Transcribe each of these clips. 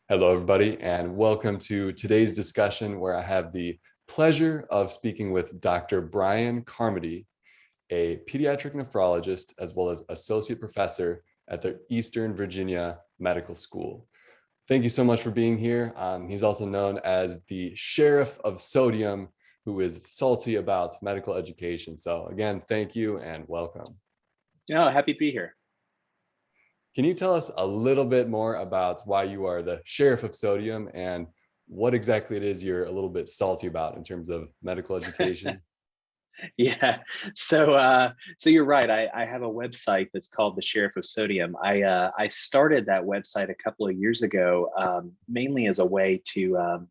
Hello, everybody, and welcome to today's discussion where I have the pleasure of speaking with Dr. Bryan Carmody, a pediatric nephrologist, as well as associate professor at the Eastern Virginia Medical School. Thank you so much for being here. He's also known as the Sheriff of Sodium, who is salty about medical education. So again, thank you and welcome. Yeah, happy to be here. Can you tell us a little bit more about why you are the Sheriff of Sodium and what exactly it is you're a little bit salty about in terms of medical education? Yeah, so you're right. I have a website that's called the Sheriff of Sodium. I started that website a couple of years ago, mainly as a way to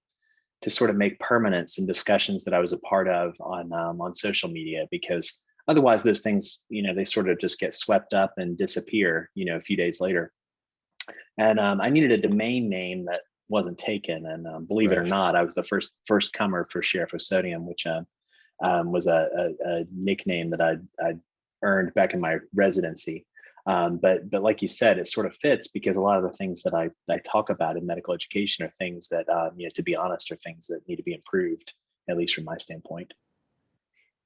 sort of make permanent some discussions that I was a part of on social media, because otherwise those things, they sort of just get swept up and disappear, a few days later. And I needed a domain name that wasn't taken, and believe it or Right. not, I was the first comer for Sheriff of Sodium, which was a nickname that I'd earned back in my residency. But like you said, it sort of fits because a lot of the things that I talk about in medical education are things that, to be honest, are things that need to be improved, at least from my standpoint.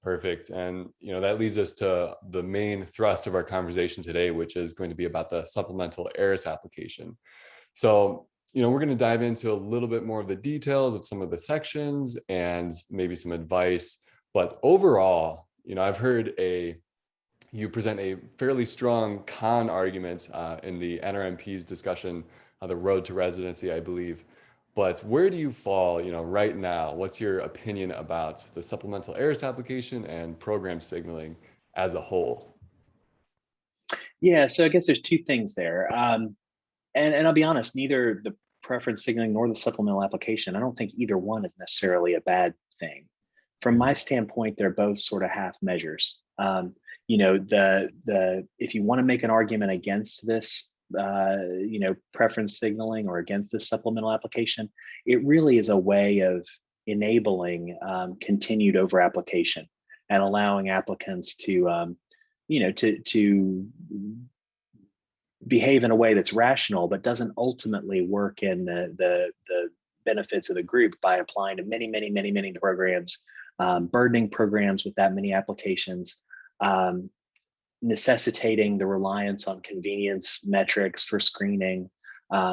Perfect. And that leads us to the main thrust of our conversation today, which is going to be about the Supplemental ERAS Application. So, we're going to dive into a little bit more of the details of some of the sections and maybe some advice. But overall, I've heard you present a fairly strong con argument in the NRMP's discussion on the road to residency, I believe. But where do you fall, right now? What's your opinion about the Supplemental ERAS Application and program signaling as a whole? Yeah, so I guess there's two things there. And I'll be honest, neither the preference signaling nor the supplemental application, I don't think either one is necessarily a bad thing. From my standpoint, they're both sort of half measures. The if you want to make an argument against this, preference signaling or against this supplemental application, it really is a way of enabling continued over application and allowing applicants to behave in a way that's rational, but doesn't ultimately work in the benefits of the group by applying to many programs, burdening programs with that many applications, necessitating the reliance on convenience metrics for screening,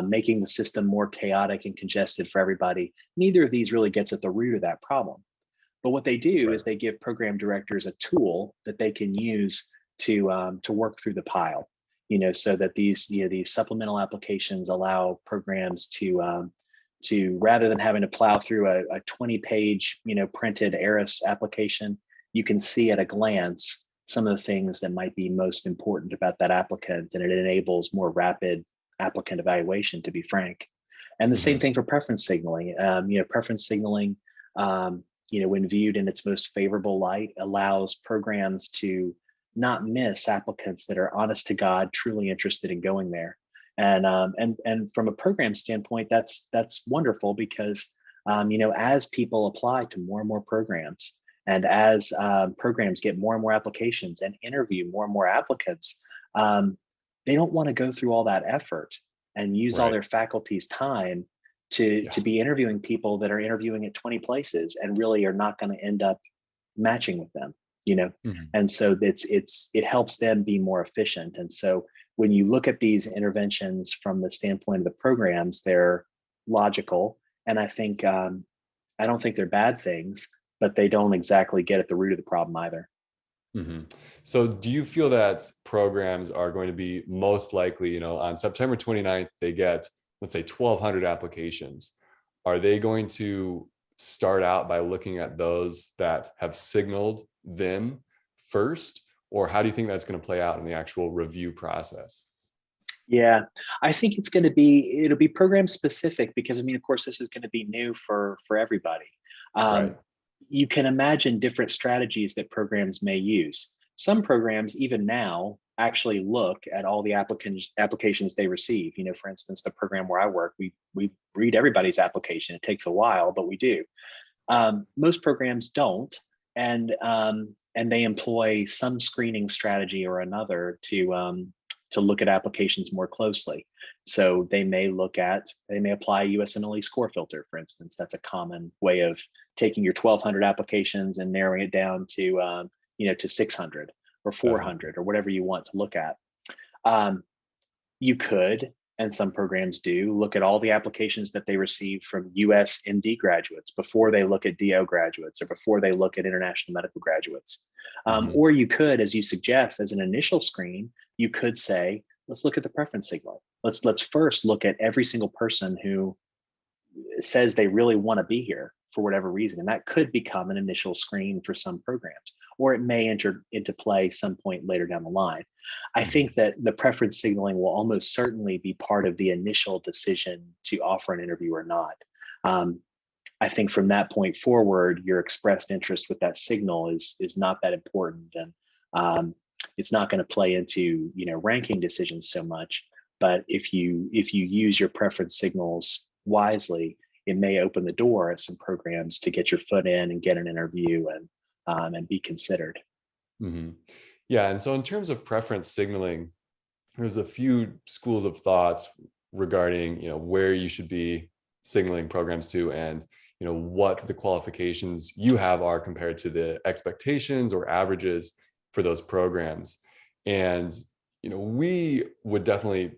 making the system more chaotic and congested for everybody. Neither of these really gets at the root of that problem. But what they do is they give program directors a tool that they can use to work through the pile. So that these supplemental applications allow programs to rather than having to plow through a 20-page printed ERAS application, you can see at a glance some of the things that might be most important about that applicant, and it enables more rapid applicant evaluation, to be frank. And the same thing for preference signaling. Preference signaling, when viewed in its most favorable light, allows programs to not miss applicants that are honest to God, truly interested in going there. And from a program standpoint, that's wonderful because as people apply to more and more programs, and as programs get more and more applications and interview more and more applicants, they don't want to go through all that effort and use all their faculty's time to be interviewing people that are interviewing at 20 places and really are not going to end up matching with them. And so it helps them be more efficient. And so when you look at these interventions from the standpoint of the programs, they're logical. And I think I don't think they're bad things, but they don't exactly get at the root of the problem either. So do you feel that programs are going to be most likely, on September 29th, they get, let's say, 1,200 applications. Are they going to start out by looking at those that have signaled them first, or how do you think that's going to play out in the actual review process? Yeah, I think it'll be program specific because of course, this is going to be new for everybody. Right. You can imagine different strategies that programs may use. Some programs, even now, actually look at all the applications they receive. For instance, the program where I work, we read everybody's application. It takes a while, but we do. Most programs don't, and they employ some screening strategy or another to look at applications more closely. So they may apply a USMLE score filter, for instance. That's a common way of taking your 1,200 applications and narrowing it down to, to 600 or 400 or whatever you want to look at. You could, and some programs do, look at all the applications that they receive from US MD graduates before they look at DO graduates or before they look at international medical graduates. Or you could, as you suggest, as an initial screen, you could say, let's look at the preference signal. Let's first look at every single person who says they really want to be here for whatever reason. And that could become an initial screen for some programs, or it may enter into play some point later down the line. I think that the preference signaling will almost certainly be part of the initial decision to offer an interview or not. I think from that point forward, your expressed interest with that signal is not that important, and it's not going to play into ranking decisions so much. But if you use your preference signals wisely, it may open the door at some programs to get your foot in and get an interview and be considered. Mm-hmm. Yeah, and so in terms of preference signaling, there's a few schools of thoughts regarding where you should be signaling programs to, and what the qualifications you have are compared to the expectations or averages for those programs. And we would definitely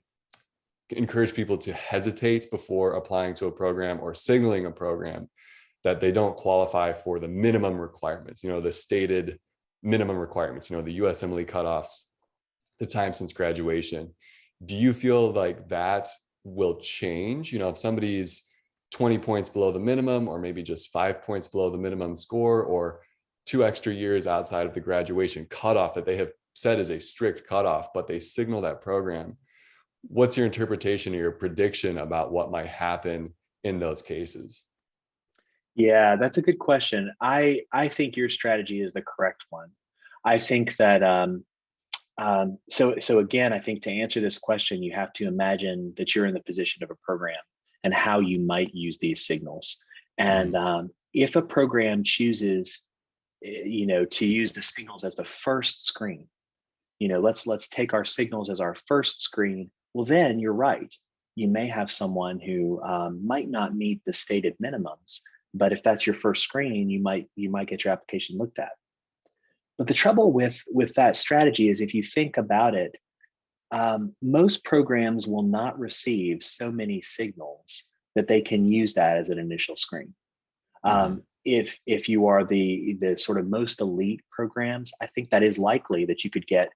encourage people to hesitate before applying to a program or signaling a program that they don't qualify for the minimum requirements, the stated minimum requirements, the USMLE cutoffs, the time since graduation. Do you feel like that will change? If somebody's 20 points below the minimum, or maybe just 5 points below the minimum score, or 2 extra years outside of the graduation cutoff that they have said is a strict cutoff, but they signal that program, what's your interpretation or your prediction about what might happen in those cases? Yeah, that's a good question. I think your strategy is the correct one. I think that so again, I think to answer this question, you have to imagine that you're in the position of a program and how you might use these signals. And if a program chooses, to use the signals as the first screen, let's take our signals as our first screen. Well, then you're right. You may have someone who might not meet the stated minimums, but if that's your first screen, you might get your application looked at. But the trouble with that strategy is, if you think about it, most programs will not receive so many signals that they can use that as an initial screen. If you are the sort of most elite programs, I think that is likely that you could get,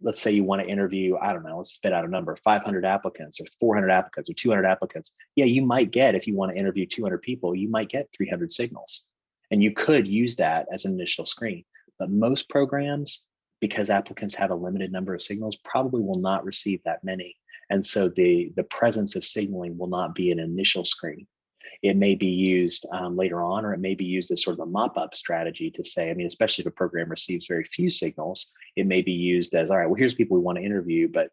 let's say you want to interview, I don't know, let's spit out a number, 500 applicants or 400 applicants or 200 applicants. Yeah, you might get, if you want to interview 200 people, you might get 300 signals. And you could use that as an initial screen. But most programs, because applicants have a limited number of signals, probably will not receive that many. And so the presence of signaling will not be an initial screen. It may be used later on, or it may be used as sort of a mop-up strategy to say, especially if a program receives very few signals, it may be used as, all right, well, here's people we want to interview, but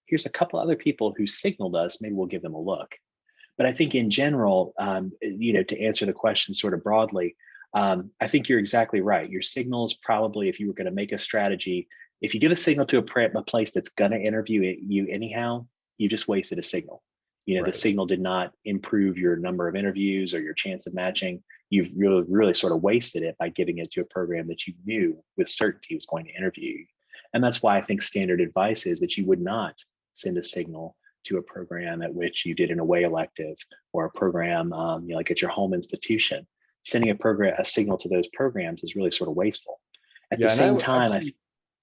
here's a couple other people who signaled us, maybe we'll give them a look. But I think in general, to answer the question sort of broadly, I think you're exactly right. Your signals probably, if you were going to make a strategy, if you give a signal to a place that's going to interview you anyhow, you just wasted a signal. Right. The signal did not improve your number of interviews or your chance of matching. You've really sort of wasted it by giving it to a program that you knew with certainty was going to interview you. And that's why I think standard advice is that you would not send a signal to a program at which you did an away elective, or a program like at your home institution. Sending a signal to those programs is really sort of wasteful. At the same time,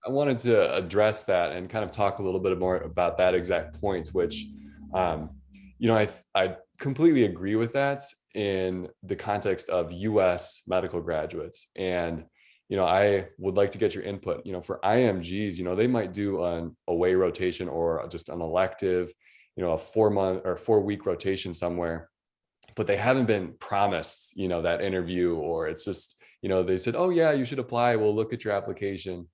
I wanted to address that and kind of talk a little bit more about that exact point, which I completely agree with that in the context of US medical graduates. And I would like to get your input. For IMGs, they might do an away rotation or just an elective, a 4-month or 4-week rotation somewhere, but they haven't been promised, that interview, or it's just, they said, oh yeah, you should apply. We'll look at your application.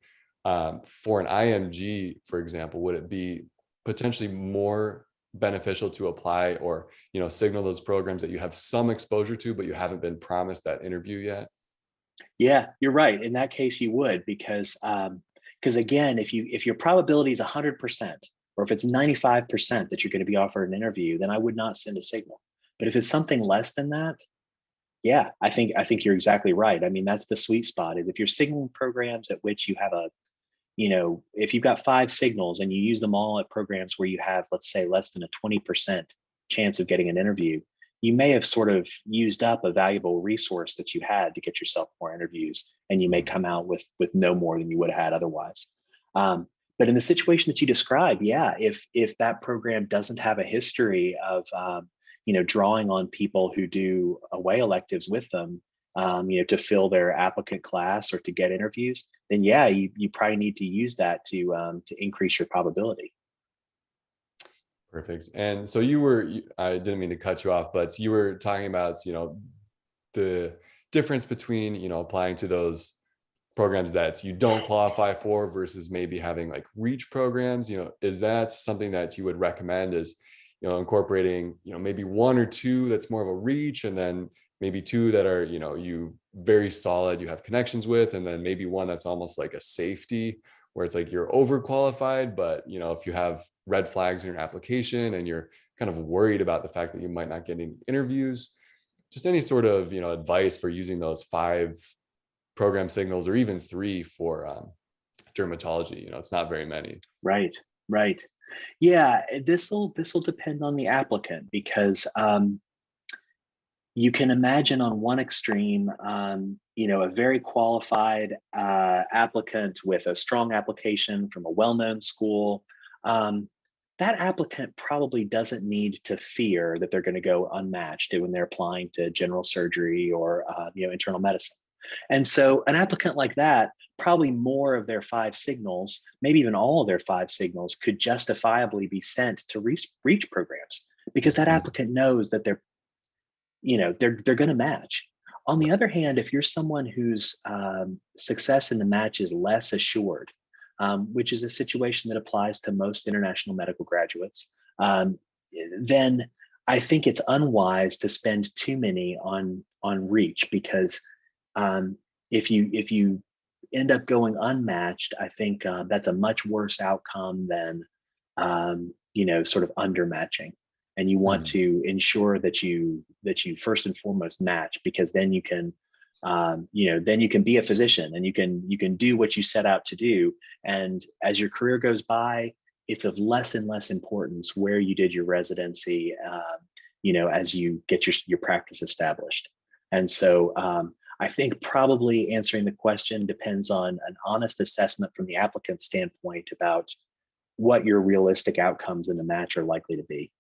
For an IMG, for example, would it be potentially more beneficial to apply or, signal those programs that you have some exposure to, but you haven't been promised that interview yet? Yeah, you're right. In that case, you would, because Because again, if your probability is 100%, or if it's 95% that you're going to be offered an interview, then I would not send a signal. But if it's something less than that, yeah, I think you're exactly right. I mean, that's the sweet spot, is if you're signaling programs at which you have if you've got 5 signals and you use them all at programs where you have, let's say, less than a 20% chance of getting an interview, you may have sort of used up a valuable resource that you had to get yourself more interviews, and you may come out with no more than you would have had otherwise. But in the situation that you described, yeah, if that program doesn't have a history of drawing on people who do away electives with them, to fill their applicant class or to get interviews, then yeah, you probably need to use that to increase your probability. Perfect. And so I didn't mean to cut you off, but you were talking about, the difference between, applying to those programs that you don't qualify for versus maybe having like reach programs. Is that something that you would recommend, is, incorporating, maybe 1 or 2 that's more of a reach, and then maybe 2 that are, you very solid, you have connections with, and then maybe 1 that's almost like a safety, where it's like you're overqualified, but if you have red flags in your application and you're kind of worried about the fact that you might not get any interviews, just any sort of, advice for using those 5 program signals, or even 3 for dermatology. It's not very many. Right, right. Yeah, this will depend on the applicant, because you can imagine on one extreme, a very qualified applicant with a strong application from a well-known school. That applicant probably doesn't need to fear that they're going to go unmatched when they're applying to general surgery or internal medicine. And so an applicant like that, probably more of their 5 signals, maybe even all of their 5 signals, could justifiably be sent to reach programs, because that applicant knows that they're going to match. On the other hand, if you're someone whose success in the match is less assured, which is a situation that applies to most international medical graduates, then I think it's unwise to spend too many on reach, because if you end up going unmatched, I think that's a much worse outcome than sort of undermatching. And you want to ensure that you first and foremost match, because then you can be a physician, and you can do what you set out to do. And as your career goes by, it's of less and less importance where you did your residency, as you get your practice established. And so I think probably answering the question depends on an honest assessment from the applicant's standpoint about what your realistic outcomes in the match are likely to be.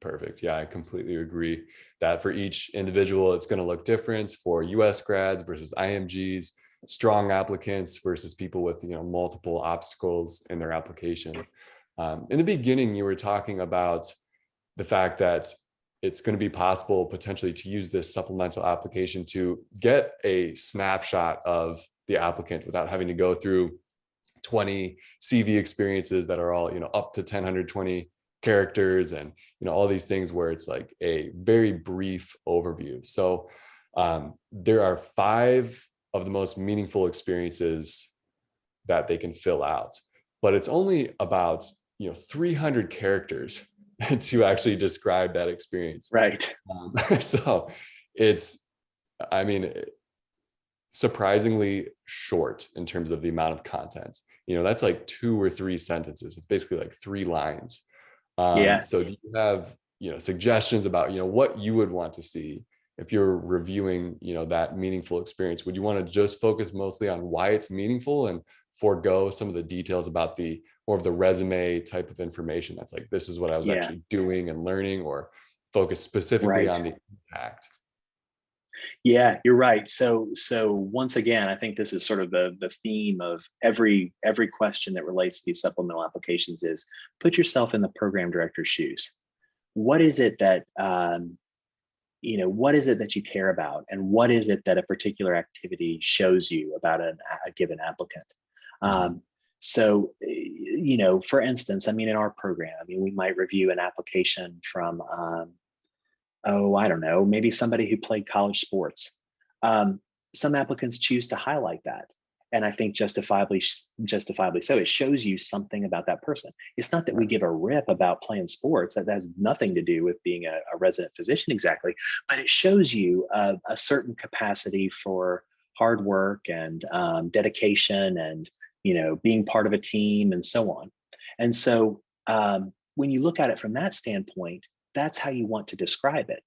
Perfect. Yeah, I completely agree that for each individual, it's going to look different. For US grads versus IMGs, strong applicants versus people with multiple obstacles in their application. In the beginning, you were talking about the fact that it's going to be possible potentially to use this supplemental application to get a snapshot of the applicant without having to go through 20 CV experiences that are all up to 1,020 characters, and all these things where it's like a very brief overview. So there are 5 of the most meaningful experiences that they can fill out, but it's only about 300 characters to actually describe that experience. Right. So it's, I mean, surprisingly short in terms of the amount of content. That's like 2 or 3 sentences. It's basically like 3 lines. Yeah. So do you have, suggestions about, what you would want to see if you're reviewing, that meaningful experience? Would you want to just focus mostly on why it's meaningful and forego some of the details about the more of the resume type of information that's like, this is what I was actually doing and learning, or focus specifically on the impact? Yeah, you're right. So once again, I think this is sort of the theme of every question that relates to these supplemental applications is put yourself in the program director's shoes. What is it that what is it that you care about, and what is it that a particular activity shows you about a given applicant? So, for instance, in our program, we might review an application from I don't know, maybe somebody who played college sports. Some applicants choose to highlight that. And I think justifiably so. It shows you something about that person. It's not that we Right. give a rip about playing sports. That has nothing to do with being a resident physician exactly, but it shows you a certain capacity for hard work and dedication, and being part of a team and so on. And so when you look at it from that standpoint, that's how you want to describe it.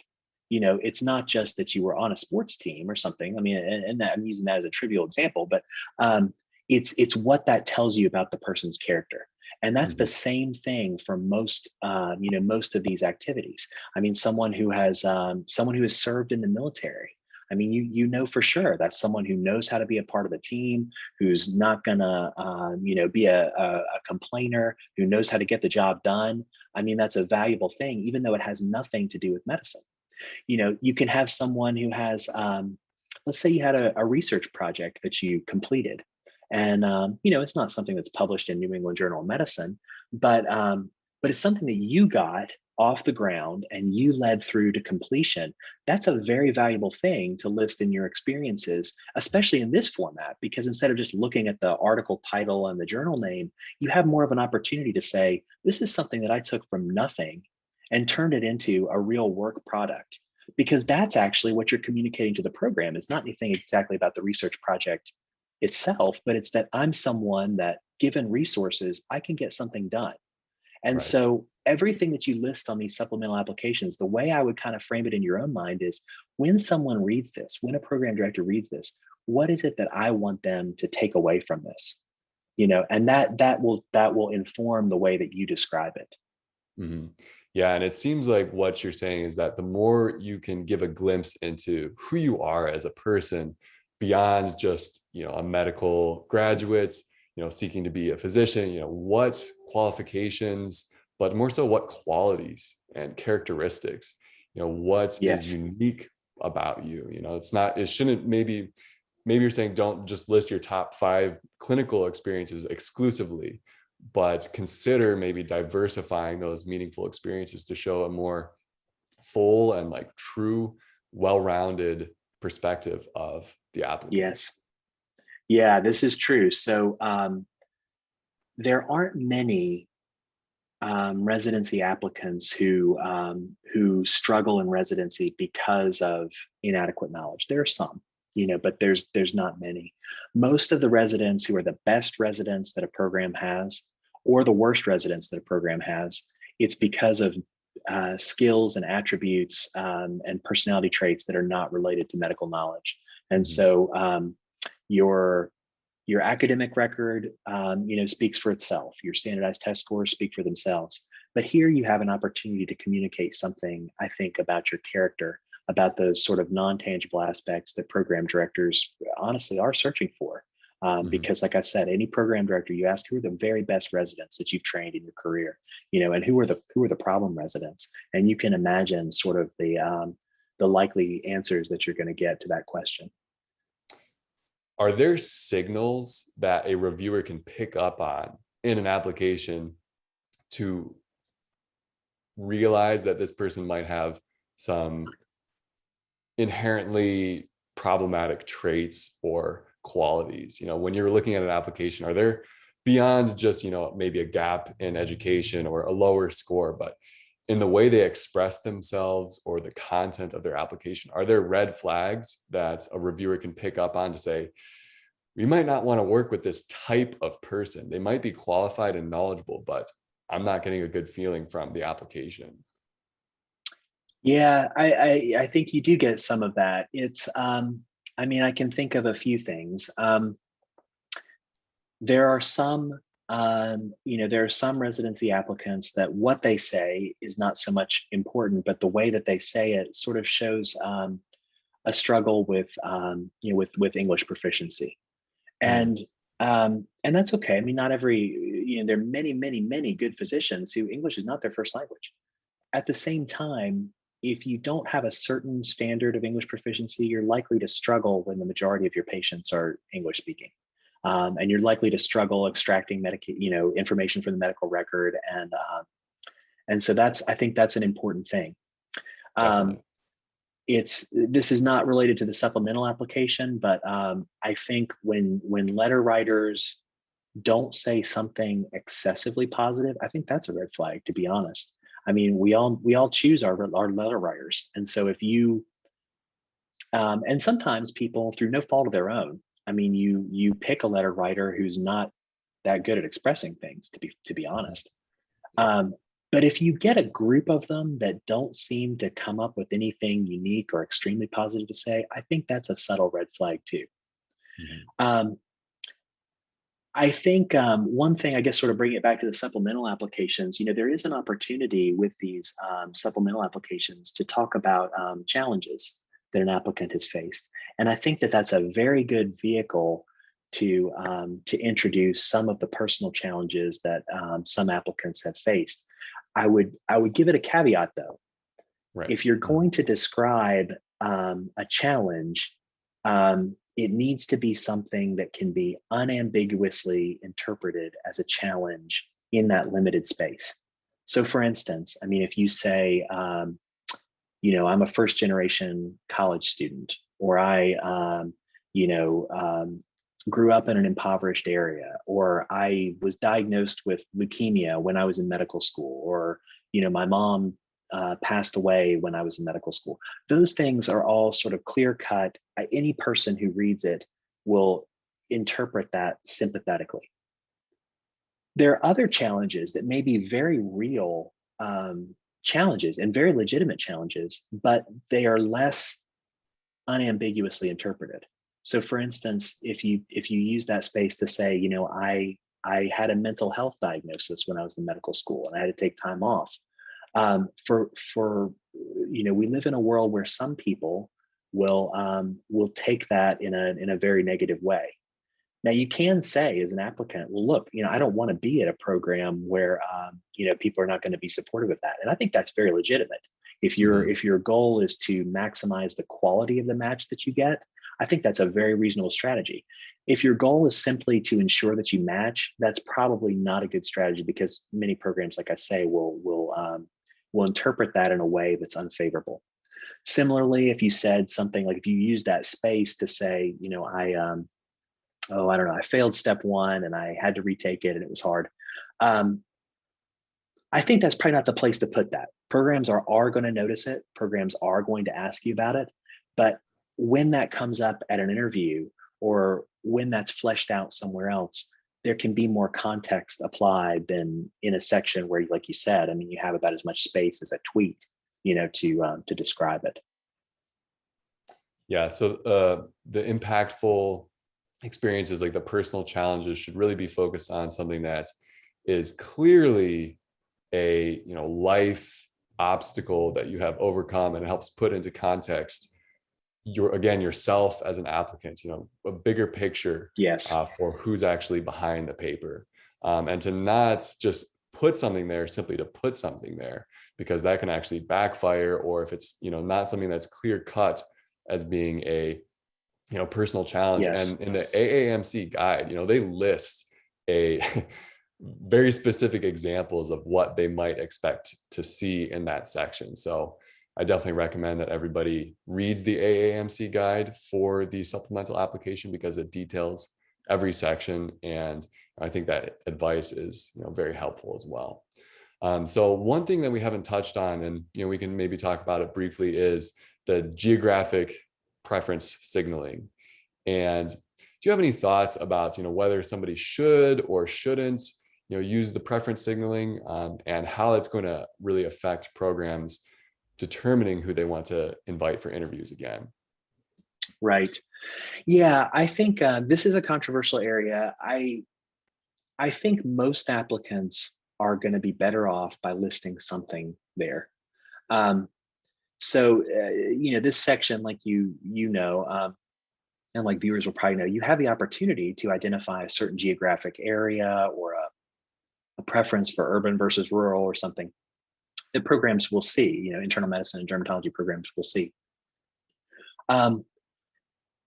It's not just that you were on a sports team or something. I mean, and that, I'm using that as a trivial example, but um, it's what that tells you about the person's character. And that's the Mhm. same thing for most of these activities. I mean, someone who has served in the military. I mean, you know for sure that's someone who knows how to be a part of the team, who's not gonna be a complainer, who knows how to get the job done. I mean, that's a valuable thing, even though it has nothing to do with medicine. You can have someone who has, let's say you had a research project that you completed, and it's not something that's published in New England Journal of Medicine, but it's something that you got off the ground and you led through to completion. That's a very valuable thing to list in your experiences, especially in this format, because instead of just looking at the article title and the journal name, you have more of an opportunity to say, this is something that I took from nothing and turned it into a real work product. Because that's actually what you're communicating to the program. Is not anything exactly about the research project itself, but it's that I'm someone that, given resources, I can get something done. And Right. so everything that you list on these supplemental applications, the way I would kind of frame it in your own mind is, when someone reads this, when a program director reads this, what is it that I want them to take away from this? And that will inform the way that you describe it. Mhm. Yeah, and it seems like what you're saying is that the more you can give a glimpse into who you are as a person beyond just, a medical graduate, seeking to be a physician, what qualifications, but more so what qualities and characteristics, what is Yes. unique about you. It shouldn't, maybe you're saying don't just list your top 5 clinical experiences exclusively, but consider maybe diversifying those meaningful experiences to show a more full and like true, well-rounded perspective of the applicant. Yes. Yeah, this is true. So there aren't many residency applicants who struggle in residency because of inadequate knowledge. There are some, but there's not many. Most of the residents who are the best residents that a program has, or the worst residents that a program has, it's because of skills and attributes and personality traits that are not related to medical knowledge. And Mhm. so your your academic record, speaks for itself. Your standardized test scores speak for themselves. But here you have an opportunity to communicate something, I think, about your character, about those sort of non-tangible aspects that program directors honestly are searching for. Mhm. Because, like I said, any program director you ask, who are the very best residents that you've trained in your career, and who are the problem residents, and you can imagine sort of the likely answers that you're going to get to that question. Are there signals that a reviewer can pick up on in an application to realize that this person might have some inherently problematic traits or qualities? When you're looking at an application, are there, beyond just, maybe a gap in education or a lower score, but in the way they express themselves or the content of their application, are there red flags that a reviewer can pick up on to say, we might not want to work with this type of person? They might be qualified and knowledgeable, but I'm not getting a good feeling from the application. Yeah, I think you do get some of that. I mean, I can think of a few things. There are some residency applicants that what they say is not so much important, but the way that they say it sort of shows a struggle with English proficiency. Mm, And that's okay. I mean, not every, there are many, many, many good physicians who English is not their first language. At the same time, if you don't have a certain standard of English proficiency, you're likely to struggle when the majority of your patients are English speaking. And you're likely to struggle extracting information from the medical record. And so I think that's an important thing. Um, definitely. this is not related to the supplemental application, but I think when letter writers don't say something excessively positive, I think that's a red flag, to be honest. I mean, we all choose our letter writers, and so if you and sometimes people, through no fault of their own, I mean, you pick a letter writer who's not that good at expressing things, to be honest. But if you get a group of them that don't seem to come up with anything unique or extremely positive to say, I think that's a subtle red flag too. I think one thing, I guess, sort of bring it back to the supplemental applications, there is an opportunity with these supplemental applications to talk about challenges that an applicant has faced. And I think that that's a very good vehicle to introduce some of the personal challenges that some applicants have faced. I would give it a caveat though. Right. If you're going to describe a challenge, it needs to be something that can be unambiguously interpreted as a challenge in that limited space. So for instance, I mean, if you say, I'm a first generation college student, or I, grew up in an impoverished area, or I was diagnosed with leukemia when I was in medical school, or, my mom passed away when I was in medical school. Those things are all sort of clear cut. Any person who reads it will interpret that sympathetically. There are other challenges that may be very real challenges and very legitimate challenges, but they are less unambiguously interpreted. So for instance, if you use that space to say, I had a mental health diagnosis when I was in medical school and I had to take time off. We live in a world where some people will take that in a very negative way. Now you can say as an applicant, well, look, I don't want to be at a program where people are not going to be supportive of that, and I think that's very legitimate. If your goal is to maximize the quality of the match that you get, I think that's a very reasonable strategy. If your goal is simply to ensure that you match, that's probably not a good strategy, because many programs, like I say, will interpret that in a way that's unfavorable. Similarly, if you said something like, if you use that space to say, I don't know, I failed step 1 and I had to retake it and it was hard. I think that's probably not the place to put that. Programs are going to notice it. Programs are going to ask you about it. But when that comes up at an interview, or when that's fleshed out somewhere else, there can be more context applied than in a section where, like you said, I mean, you have about as much space as a tweet, to describe it. Yeah. So the impactful experiences, like the personal challenges, should really be focused on something that is clearly a life obstacle that you have overcome, and it helps put into context yourself as an applicant, a bigger picture. Yes. For who's actually behind the paper, and to not just put something there simply to put something there, because that can actually backfire. Or if it's not something that's clear cut as being a personal challenge. Yes. And in the AAMC guide, they list a very specific examples of what they might expect to see in that section. So I definitely recommend that everybody reads the AAMC guide for the supplemental application, because it details every section. And I think that advice is very helpful as well. So one thing that we haven't touched on, and we can maybe talk about it briefly, is the geographic preference signaling. And do you have any thoughts about whether somebody should or shouldn't use the preference signaling, and how it's going to really affect programs determining who they want to invite for interviews again? Right. Yeah, I think this is a controversial area. I think most applicants are going to be better off by listing something there. This section, like and like viewers will probably know, you have the opportunity to identify a certain geographic area, or a preference for urban versus rural, or something that programs will see, internal medicine and dermatology programs will see.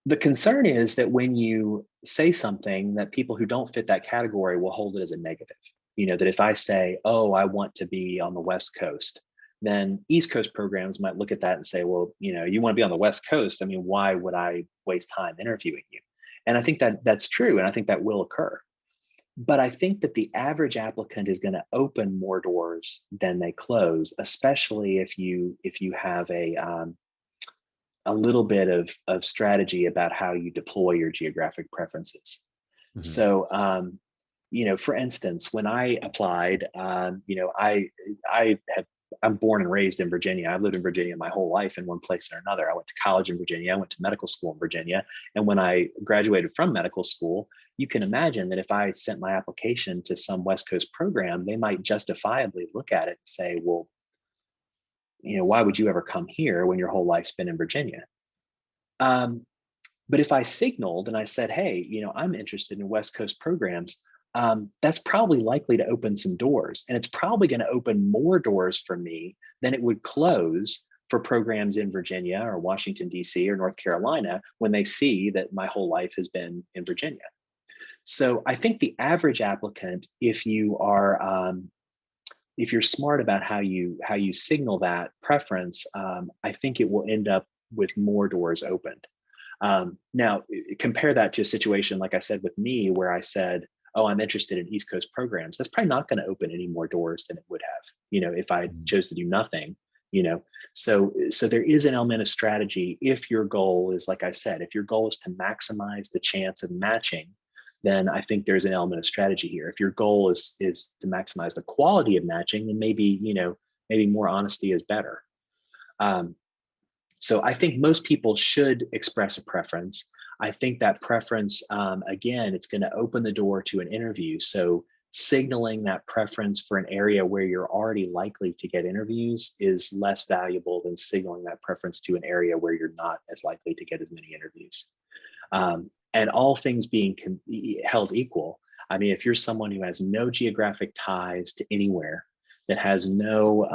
The concern is that when you say something, that people who don't fit that category will hold it as a negative. That if I say, oh, I want to be on the West Coast, then East Coast programs might look at that and say, well, you want to be on the West Coast. I mean, why would I waste time interviewing you? And I think that that's true. And I think that will occur. But I think that the average applicant is going to open more doors than they close, especially if you have a little bit of strategy about how you deploy your geographic preferences. Mhm. So, for instance, when I applied, I'm born and raised in Virginia. I've lived in Virginia my whole life in one place or another. I went to college in Virginia. I went to medical school in Virginia. And when I graduated from medical school, you can imagine that if I sent my application to some West Coast program, they might justifiably look at it and say, well, why would you ever come here when your whole life's been in Virginia? But if I signaled and I said, hey, I'm interested in West Coast programs, that's probably likely to open some doors. And it's probably going to open more doors for me than it would close for programs in Virginia or Washington, D.C. or North Carolina when they see that my whole life has been in Virginia. So I think the average applicant, if you're smart about how you signal that preference, I think it will end up with more doors opened. Now, compare that to a situation, like I said, with me, where I said, oh, I'm interested in East Coast programs. That's probably not going to open any more doors than it would have, if I chose to do nothing, So there is an element of strategy. If your goal is, like I said, if your goal is to maximize the chance of matching, then I think there's an element of strategy here. If your goal is to maximize the quality of matching, then maybe more honesty is better. So I think most people should express a preference. I think that preference, again, it's going to open the door to an interview. So signaling that preference for an area where you're already likely to get interviews is less valuable than signaling that preference to an area where you're not as likely to get as many interviews. And all things being held equal, I mean, if you're someone who has no geographic ties to anywhere, that has no,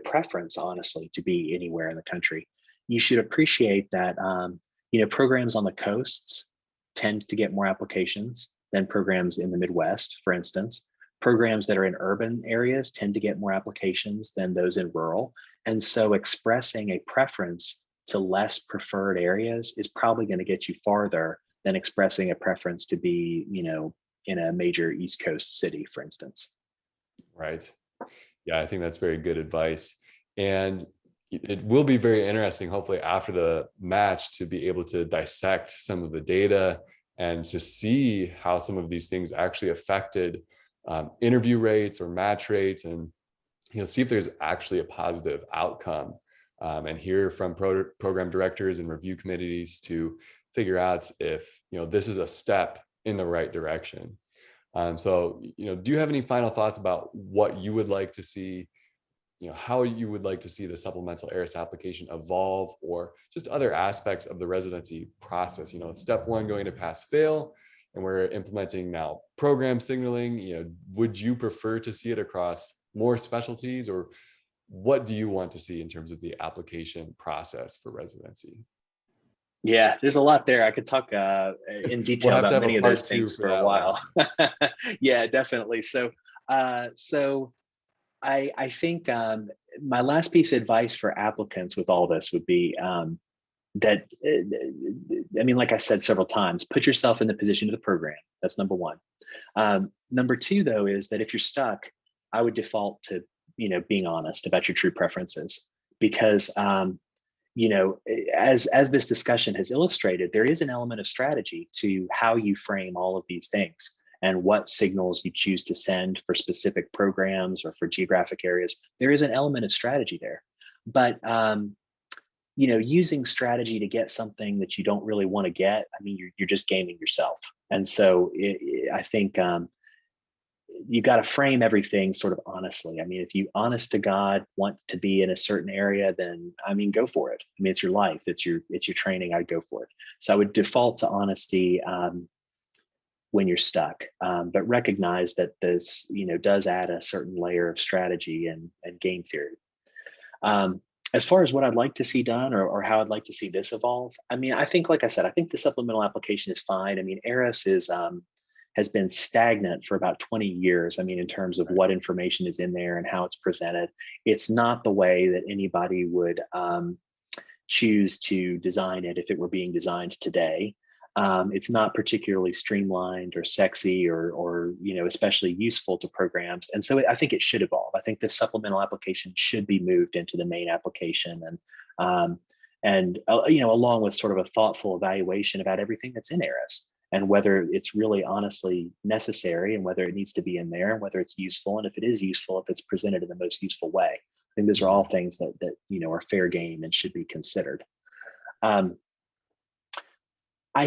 preference, honestly, to be anywhere in the country, you should appreciate that, programs on the coasts tend to get more applications than programs in the Midwest, for instance. Programs that are in urban areas tend to get more applications than those in rural. And so expressing a preference to less preferred areas is probably going to get you farther than expressing a preference to be, in a major East Coast city, for instance. Right. Yeah, I think that's very good advice. And it will be very interesting, hopefully after the match, to be able to dissect some of the data and to see how some of these things actually affected interview rates or match rates, and see if there's actually a positive outcome, and hear from program directors and review committees to figure out if this is a step in the right direction. So do you have any final thoughts about what you would like to see, how you would like to see the supplemental ERAS application evolve, or just other aspects of the residency process? Step one going to pass fail, and we're implementing now program signaling. Would you prefer to see it across more specialties, or what do you want to see in terms of the application process for residency? Yeah, there's a lot there. I could talk in We'll detail have to about have a many of part those two things for for a that one. while. Yeah, definitely. So I think my last piece of advice for applicants with all this would be that, I mean, like I said several times, put yourself in the position of the program. That's number one. Number two, though, is that if you're stuck, I would default to, being honest about your true preferences, because, as this discussion has illustrated, there is an element of strategy to how you frame all of these things and what signals you choose to send for specific programs or for geographic areas. There is an element of strategy there, but using strategy to get something that you don't really want to get, I mean, you're just gaming yourself. And so I think you got to frame everything sort of honestly. I mean, if you honest to God want to be in a certain area, then I mean, go for it. I mean, it's your life, it's your training. I'd go for it. So I would default to honesty when you're stuck, but recognize that this, does add a certain layer of strategy and game theory. As far as what I'd like to see done, or how I'd like to see this evolve, I mean, I think, like I said, I think the supplemental application is fine. I mean, ERAS has been stagnant for about 20 years. I mean, in terms of what information is in there and how it's presented, it's not the way that anybody would choose to design it if it were being designed today. It's not particularly streamlined or sexy or especially useful to programs. And so I think it should evolve. I think this supplemental application should be moved into the main application, and along with sort of a thoughtful evaluation about everything that's in ERAS and whether it's really honestly necessary and whether it needs to be in there and whether it's useful. And if it is useful, if it's presented in the most useful way. I think those are all things that are fair game and should be considered. I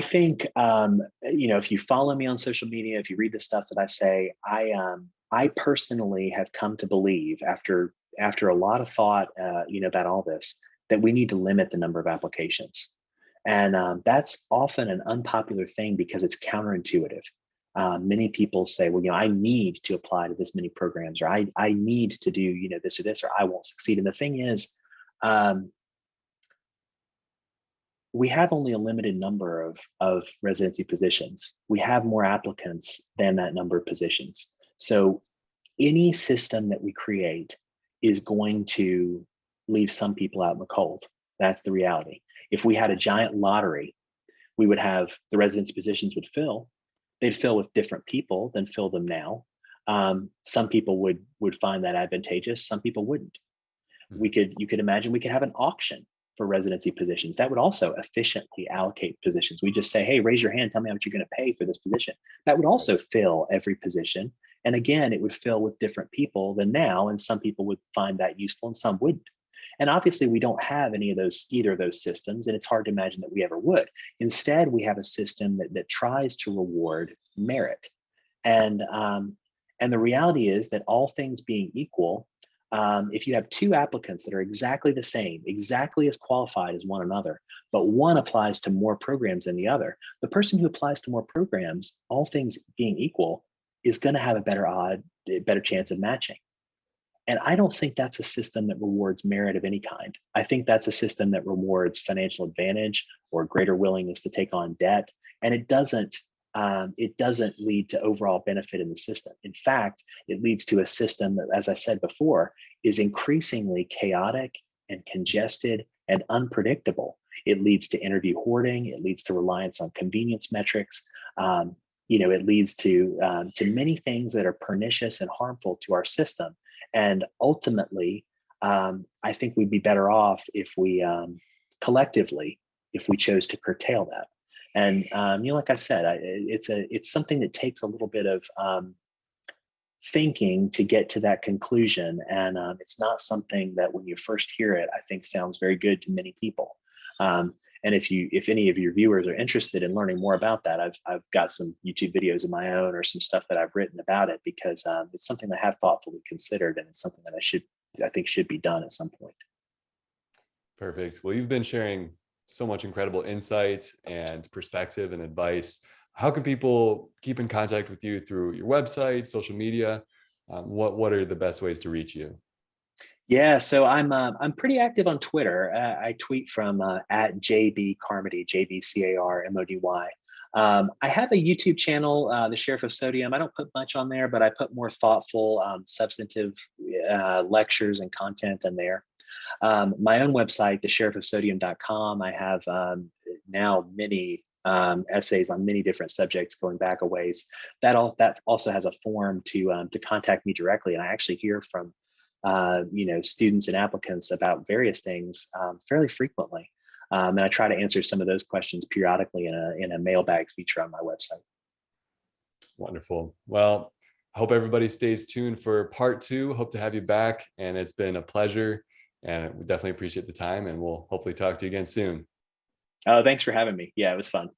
think, if you follow me on social media, if you read the stuff that I say, I personally have come to believe after a lot of thought, about all this, that we need to limit the number of applications. And that's often an unpopular thing because it's counterintuitive. Many people say, well, I need to apply to this many programs, or I need to do, this or this, or I won't succeed. And the thing is, we have only a limited number of residency positions. We have more applicants than that number of positions. So any system that we create is going to leave some people out in the cold. That's the reality. If we had a giant lottery, we would have the residency positions would fill. They'd fill with different people than fill them now. Some people would find that advantageous. Some people wouldn't. You could imagine we could have an auction for residency positions. That would also efficiently allocate positions. We just say, hey, raise your hand, tell me how much you're going to pay for this position. That would also fill every position. And again, it would fill with different people than now. And some people would find that useful and some wouldn't. And obviously we don't have either of those systems, and it's hard to imagine that we ever would. Instead, we have a system that tries to reward merit. And the reality is that all things being equal, if you have two applicants that are exactly the same, exactly as qualified as one another, but one applies to more programs than the other, the person who applies to more programs, all things being equal, is going to have a better chance of matching. And I don't think that's a system that rewards merit of any kind. I think that's a system that rewards financial advantage or greater willingness to take on debt. And it doesn't lead to overall benefit in the system. In fact, it leads to a system that, as I said before, is increasingly chaotic and congested and unpredictable. It leads to interview hoarding. It leads to reliance on convenience metrics. It leads to many things that are pernicious and harmful to our system. And ultimately, I think we'd be better off if we collectively, if we chose to curtail that. And like I said, it's something that takes a little bit of thinking to get to that conclusion, and it's not something that when you first hear it, I think sounds very good to many people. And if any of your viewers are interested in learning more about that, I've got some YouTube videos of my own or some stuff that I've written about it, because it's something that I have thoughtfully considered, and it's something that I think should be done at some point. Perfect. Well, you've been sharing so much incredible insight and perspective and advice. How can people keep in contact with you through your website, social media? What are the best ways to reach you? Yeah, so I'm pretty active on Twitter. I tweet from at JB Carmody, JBCARMODY. I have a YouTube channel, The Sheriff of Sodium. I don't put much on there, but I put more thoughtful, substantive lectures and content in there. My own website, thesheriffofsodium.com. I have now many essays on many different subjects going back a ways. That also has a form to contact me directly, and I actually hear from students and applicants about various things fairly frequently. And I try to answer some of those questions periodically in a mailbag feature on my website. Wonderful. Well, I hope everybody stays tuned for part 2. Hope to have you back, and it's been a pleasure, and we definitely appreciate the time, and we'll hopefully talk to you again soon. Oh, thanks for having me. Yeah, it was fun.